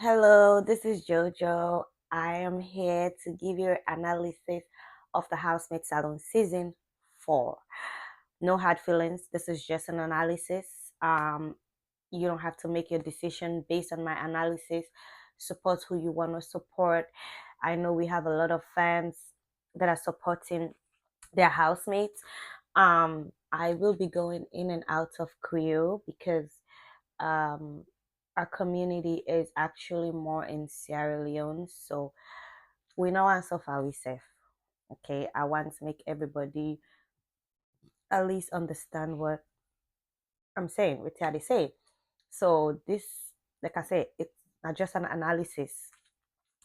Hello, this is Jojo. I am here to give you an analysis of the Housemates Salone season 4. No hard feelings. This is just an analysis. You don't have to make your decision based on my analysis. Support who you want to support. I know we have a lot of fans that are supporting their housemates. I will be going in and out of Creole because um, our community is actually more in Sierra Leone. So we know and so far we safe. Okay, I want to make everybody at least understand what I'm saying, what they say. So this, like I said, it's not just an analysis.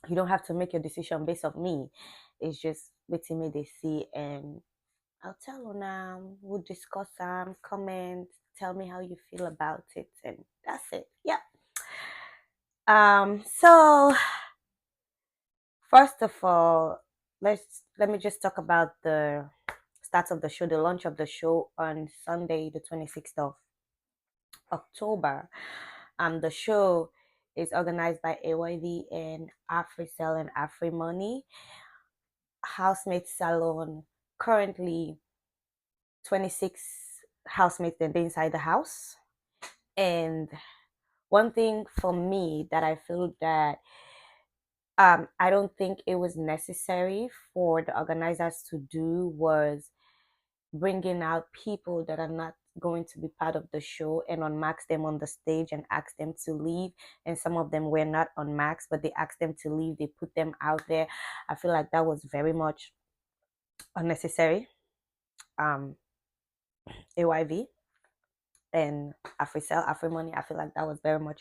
You don't have to make your decision based on me. It's just waiting me they see, and I'll tell you now. We'll discuss some comment. Tell me how you feel about it, and that's it. Yeah. So first of all, let me just talk about the start of the show, the launch of the show on Sunday, the 26th of October. The show is organized by AYV and AfriCell and AfriMoney. Housemates Salon, currently 26 housemates that are inside the house. And one thing for me that I feel that I don't think it was necessary for the organizers to do was bringing out people that are not going to be part of the show and unmax them on the stage and ask them to leave. And some of them were not unmaxed, but they asked them to leave. They put them out there. I feel like that was very much unnecessary. Um, AYV and AfriCell, AfriMoney, I feel like that was very much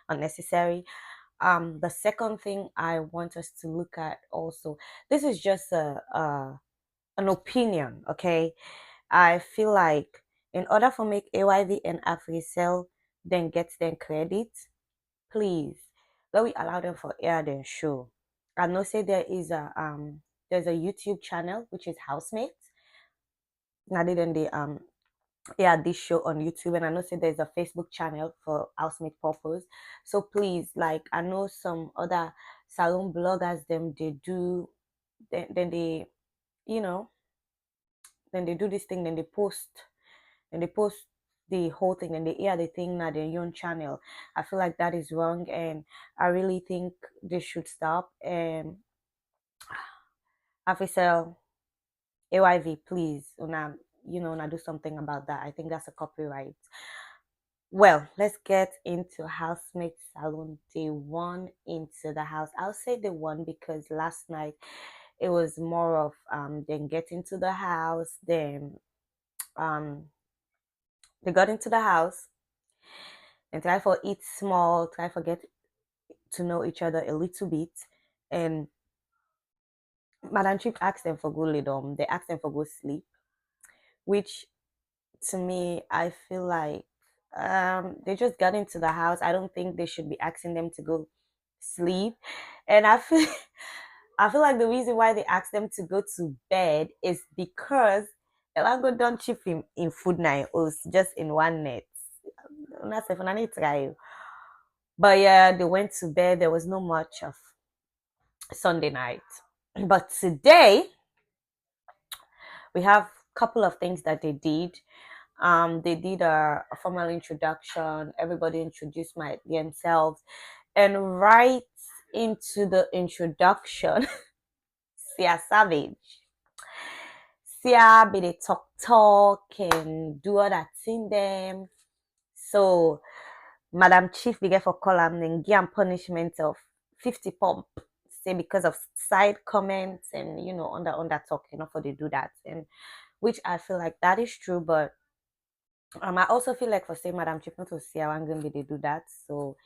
unnecessary. The second thing I want us to look at also, this is just an opinion, okay? I feel like in order for make AYV and AfriCell then get them credit, please let we allow them for air then show. I know say there's a YouTube channel which is Housemates. Now they then they yeah this show on YouTube, and I know say there's a Facebook channel for housemate purpose. So please, like I know some other salon bloggers them they do then they you know then they do this thing, then they post the whole thing and they air the thing na their own channel. I feel like that is wrong, and I really think they should stop. And Afisel, AYV, please, una una do something about that. I think that's a copyright. Well, let's get into Housemate Salon day one into the house. I'll say day one because last night it was more of then get into the house, then um they got into the house and try for eat small, try for get to know each other a little bit. And Madam Chief asked them for go lay down. They asked them for go sleep, which to me I feel like they just got into the house. I don't think they should be asking them to go sleep. And I feel I feel like the reason why they asked them to go to bed is because Elango don't chip in food night was just in one net. Not if I need to try. But yeah, they went to bed. There was no much of Sunday night. But today we have a couple of things that they did. They did a formal introduction. Everybody introduced themselves, and right into the introduction, Sia Savage. Sia be the talk and do all that in them. So Madam Chief began for column and give punishment of 50 pump. Say because of side comments and under talk, for they do that. And which I feel like that is true, but I also feel like for say Madam Chief not to see how I'm gonna be they do that. So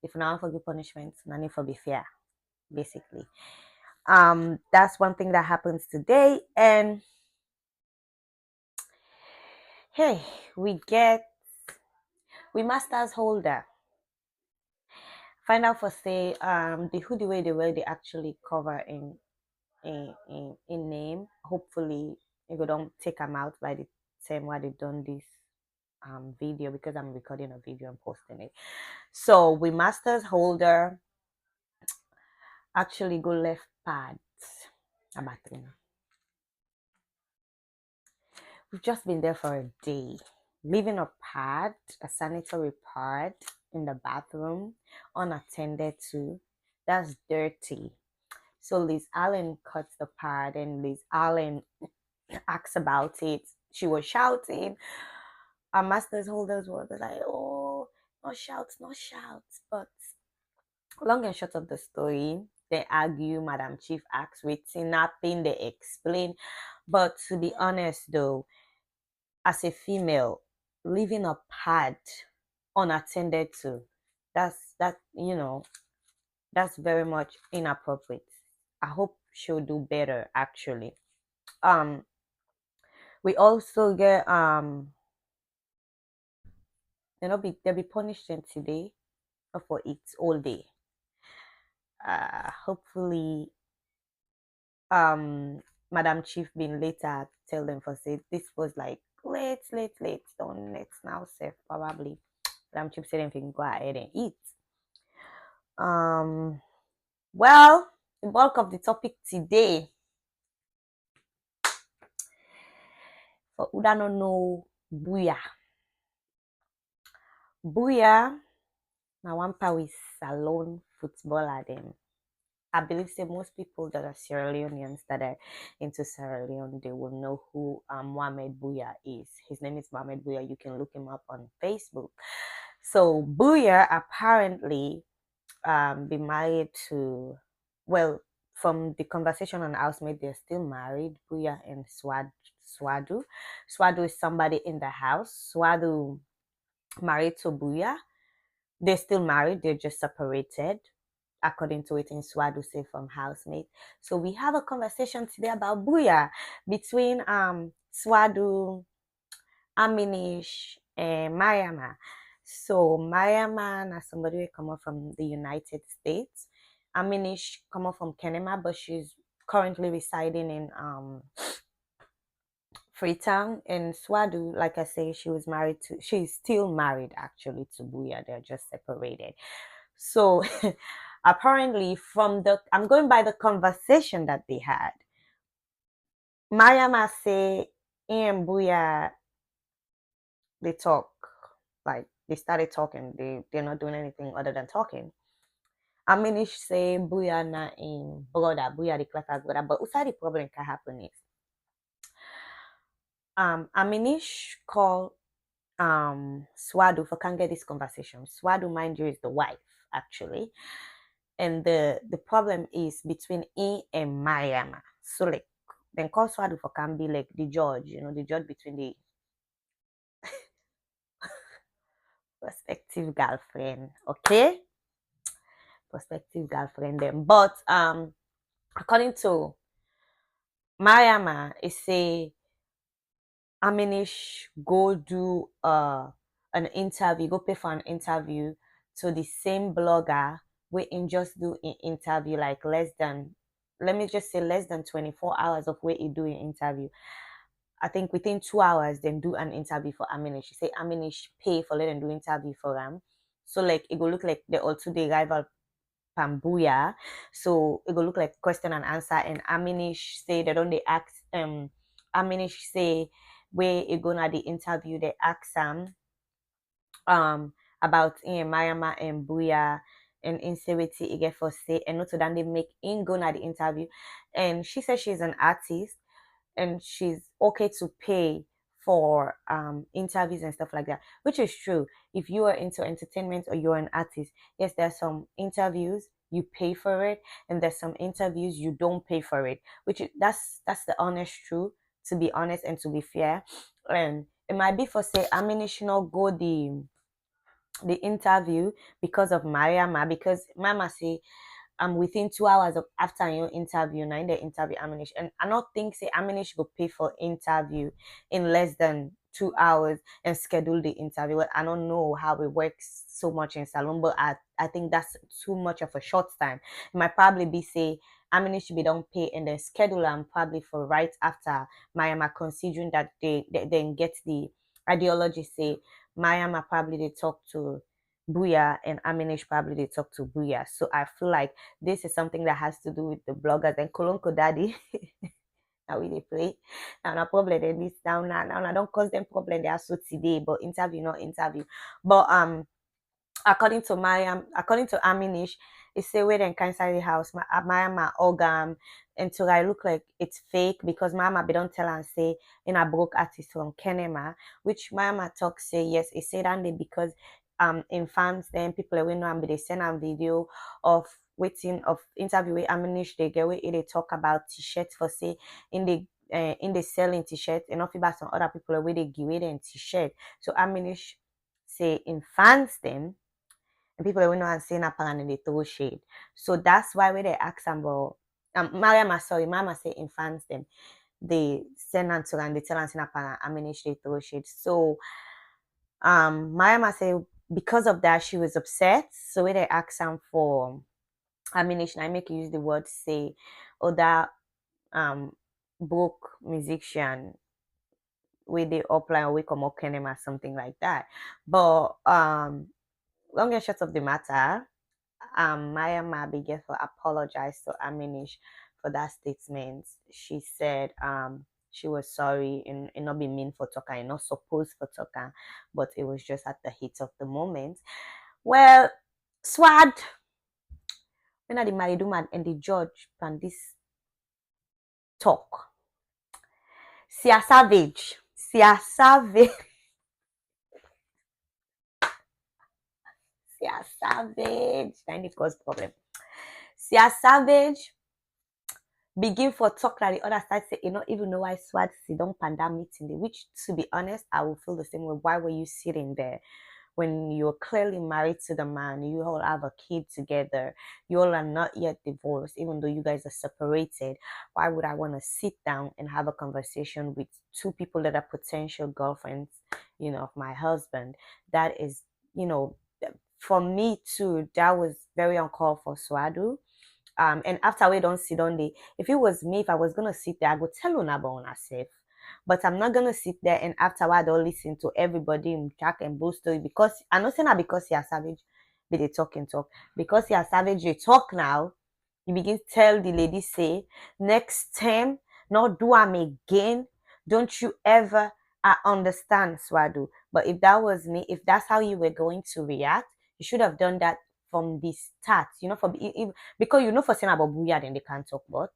if now for give punishment, no need for be fair, basically. That's one thing that happens today. And hey, we masters holder. Find out for say the who the way they actually cover in name. Hopefully if you don't take them out by the time why they done this video, because I'm recording a video and posting it. So we masters holder, actually go left pads. A bathroom. We've just been there for a day. Leaving a pad, a sanitary pad in the bathroom, unattended to. That's dirty. So Liz Allen cuts the pad and Liz Allen asks about it. She was shouting. Our master's holders were like, oh, not shouts, not shouts. But long and short of the story, they argue, Madam Chief asks, waiting, napping, they explain. But to be honest though, as a female, leaving a pad unattended to, that's very much inappropriate. I hope she'll do better actually. Um we also get they'll be punished in today for it all day. Hopefully Madam Chief been later tell them for say this was like late. Don't let's now say probably Madam Chief said anything go ahead and eat. Um well, the bulk of the topic today for who don't know Booyah. Booyah now one with Salone footballer them. I believe say most people that are Sierra Leoneans that are into Sierra Leone, they will know who Mohamed Bouya is. His name is Mohamed Bouya. You can look him up on Facebook. So Bouya apparently be married to, well, from the conversation on Housemate, they're still married. Bouya and Swadu. Swadu is somebody in the house. Swadu married to Bouya. They're still married. They're just separated according to it in Swadu say from Housemate. So we have a conversation today about Booyah between Swadu, Aminish, and Mayama. So Mayama is somebody who come up from the United States. Aminish come up from Kenema, but she's currently residing in Freetown. And Swadu, like I say, she's still married actually to Booyah. They're just separated. So apparently I'm going by the conversation that they had. Mariama say and Booyah they talk. Like they started talking. They're not doing anything other than talking. Aminish say Booyah na in brother, Booyah the class brother. But outside the problem can happen is Aminish call Swadu for can't get this conversation. Swadu, mind you, is the wife actually, and the problem is between E and Mariama. So like then call Swadu for can be like the judge, the judge between the prospective girlfriend, okay, prospective girlfriend. Then, but according to Mariama, it say Aminish go do an interview, go pay for an interview to the same blogger where in just do an interview like let me just say less than 24 hours of where he do an interview. I think within 2 hours then do an interview for Aminish. She say Aminish pay for letting do interview for them. So like it go look like they also the rival Pambuya. So it go look like question and answer and Aminish say they don't they ask Aminish say where it gonna the interview they ask um about in Mayama and Buya and insecurity it get for say and not to then they make in gonna the interview and she says she's an artist and she's okay to pay for interviews and stuff like that, which is true. If you are into entertainment or you're an artist, yes, there's some interviews you pay for it, and there's some interviews you don't pay for it. That's the honest truth. To be honest and to be fair, and it might be for say ammunition go the interview because of Mariama because Mama say within 2 hours of after your interview, now in the interview Aminish. And I don't think say Aminish will pay for interview in less than 2 hours and schedule the interview. Well, I don't know how it works so much in Salon, but I think that's too much of a short time. It might probably be say Aminish should be don't pay and then schedule them probably for right after Mayama considering that they then get the ideology say Mayama probably they talk to Booyah and Aminish probably they talk to Booyah. So I feel like this is something that has to do with the bloggers and Kolonko Daddy. Now we they play. Now no problem they this now I don't cause them problem they are so today, but interview not interview. But according to Aminish, it say where then can inside the house, my organ until I look like it's fake because my mama be don't tell and say in a broke artist from Kenema, which my mama talk say yes, it said and they because in fans then people we know and they send a video of waiting of interview with Aminish they get where they talk about t-shirts for say in the selling t-shirt and not about some other people where they give it in t-shirt. So Aminish say in fans them and people will know and saying apparently they throw shade. So that's why when they ask them about Mariama, sorry, Mama say in fans them they send them to and they tell them saying apparently I mean they throw shade. So Mariama say because of that she was upset. So when they ask them for ammunition, I make you use the word say other book musician with the upline or we come up or something like that. But long and short of the matter, Maya Abigail apologized to Aminish for that statement. She said she was sorry and not being mean for Toka and not supposed for Toka, but it was just at the heat of the moment. Well, Swad, when I the married woman and the judge and this talk. See a savage. See a savage. See a savage. Then it cause problem. See a savage begin for talk like the other side say, you know, even though I swat sit down panda meeting, which to be honest, I will feel the same way. Why were you sitting there when you're clearly married to the man? You all have a kid together, you all are not yet divorced, even though you guys are separated. Why would I want to sit down and have a conversation with two people that are potential girlfriends, you know, of my husband? That is, you know, for me too, that was very uncalled for Swadu. And after we don't sit on the if it was me, if I was gonna sit there, I would tell una about myself. But I'm not gonna sit there and afterward I'll listen to everybody in Jack and Bull story because I'm not saying that because you're savage, but they talk and talk. Because you're savage, you talk now. You begin to tell the lady say, next time, not do am again. Don't you ever I understand, Swadu. But if that was me, if that's how you were going to react, you should have done that from the start, you know, because you know for saying about Booyah, then they can't talk, but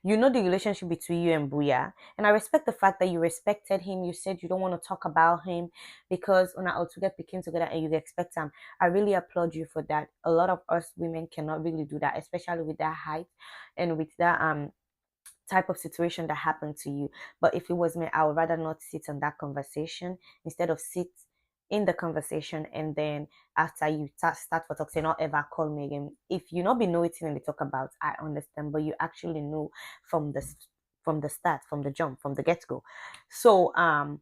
you know the relationship between you and Booyah. And I respect the fact that you respected him. You said you don't want to talk about him because when I get picking together and you expect him. I really applaud you for that. A lot of us women cannot really do that, especially with that height and with that type of situation that happened to you. But if it was me, I would rather not sit in that conversation instead of sit in the conversation and then after you start for talk, say not ever call me again. If you not be know it and they talk about, I understand, but you actually know from the start, from the jump, from the get go. So um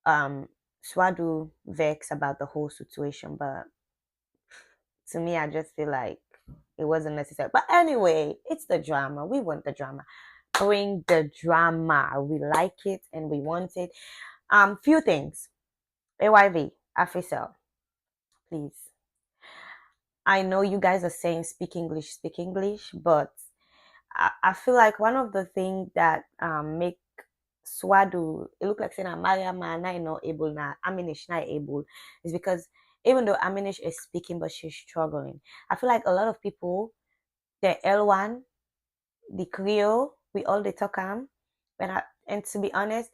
Swadu vex about the whole situation, but to me, I just feel like it wasn't necessary. But anyway, it's the drama. We want the drama. Bring the drama. We like it and we want it. Few things. AYV, Afrisel, please. I know you guys are saying speak English, but I feel like one of the things that make Swadu it look like saying Mariama na not able na Aminish not able is because even though Aminish is speaking but she's struggling. I feel like a lot of people the L1, the Creole, we all the talk and to be honest,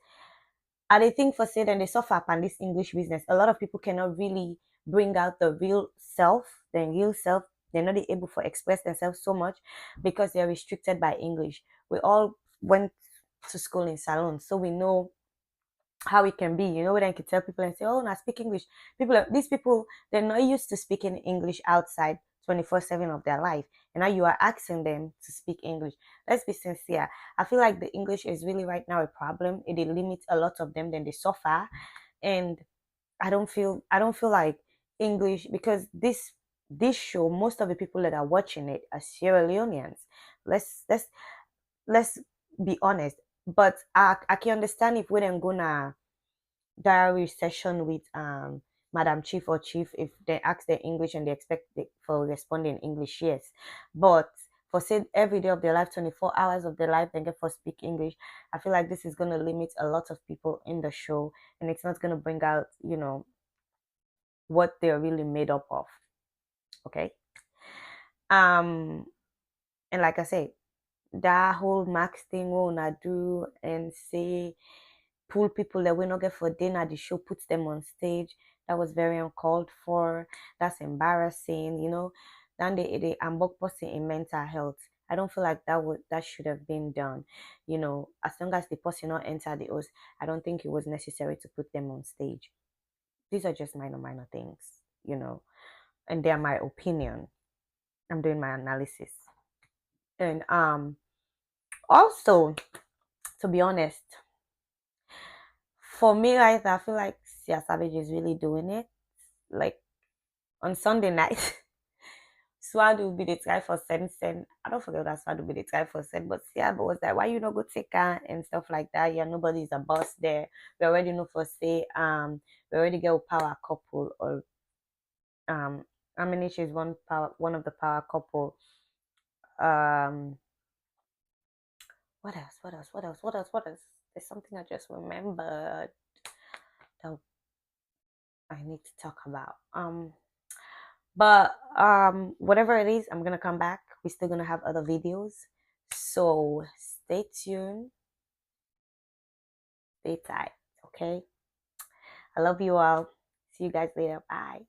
I think for say that they suffer upon this English business. A lot of people cannot really bring out the real self, the real self. They're not able to express themselves so much because they're restricted by English. We all went to school in salon, so we know how it can be. You know, when I can tell people and say, "Oh, now speak English." These people, they're not used to speaking English outside 24/7 of their life, and now you are asking them to speak English. Let's be sincere. I feel like the English is really right now a problem. It limits a lot of them, then they suffer, and I don't feel like English because this show, most of the people that are watching it are Sierra Leoneans. Let's be honest. But I can understand if we are gonna diary session with Madam Chief or Chief, if they ask their English and they expect for responding English, yes. But for say every day of their life, 24 hours of their life, they get for speak English. I feel like this is gonna limit a lot of people in the show, and it's not gonna bring out, what they're really made up of. Okay. Um, and like I said, that whole max thing when I do and say pull people that we not get for dinner, the show puts them on stage. That was very uncalled for. That's embarrassing, Then they unbox person in mental health. I don't feel like that should have been done. As long as the person not enter the host, I don't think it was necessary to put them on stage. These are just minor things, you know, and they're my opinion. I'm doing my analysis. And also, to be honest, for me, right, I feel like Sia Savage is really doing it. Like on Sunday night, Swad will be the try for Sen. I don't forget that Swad will be the try for Sen, but Sia was like, why you not go take her and stuff like that? Yeah, nobody's a boss there. We already know for say, we already get a power couple or Aminish is one of the power couple. Um, what else? What else? What else? What else? What else? There's something I just remembered that I need to talk about. But whatever it is, I'm gonna come back. We're still gonna have other videos. So stay tuned, stay tight, okay? I love you all. See you guys later. Bye.